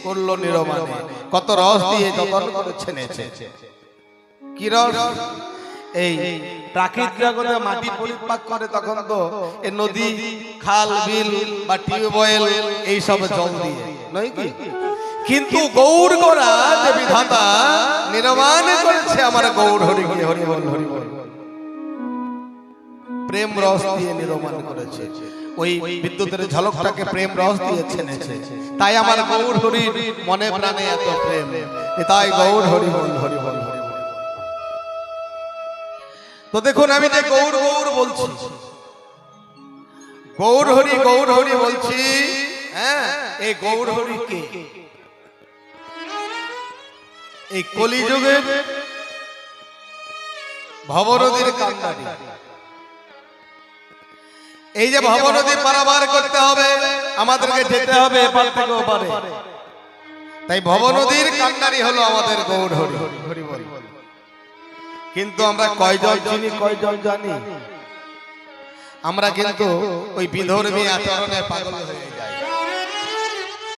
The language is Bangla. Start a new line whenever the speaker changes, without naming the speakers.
করলো নিরমানে, কত রস দিয়ে যতন করে ছেনেছে। কি রস? এই প্রাকৃতিক জগতে মাটি পরিপাক করে তখন তো এই নদী, খাল, বিল বা টিউবওয়েল এই সব জল দিয়ে নয় কি? কিন্তু গৌর গোরা যে বিধাতা নির্মাণ করেছে আমার গৌর হরিকে, হরি বল হরি বল, প্রেম রস দিয়ে নির্মাণ করেছে। ওই বিদ্যুতের ঝলকটাকে প্রেম রস দিয়ে ছেনেছে, তাই আমার গৌর হরির মনে প্রাণে এত প্রেম। তাই গৌর হরি বল হরি বল হরি বল। তো দেখুন আমি যে গৌর গৌর বলছি, গৌর হরি বলছি, হ্যাঁ, এই গৌর হরি কে? এই কলিযুগের ভবনদীর কান্ডারি। এই যে ভবনদী পারাবার করতে হবে, আমাদেরকে যেতে হবে এপার থেকে ওপারে, তাই ভবনদীর কান্ডারি হলো আমাদের গৌর হরি হরি বল। কিন্তু আমরা কয়জন চিনি, কয়জন জানি? আমরা কিন্তু ওই বিধর্মী আচরণে পাগল হয়ে যাই।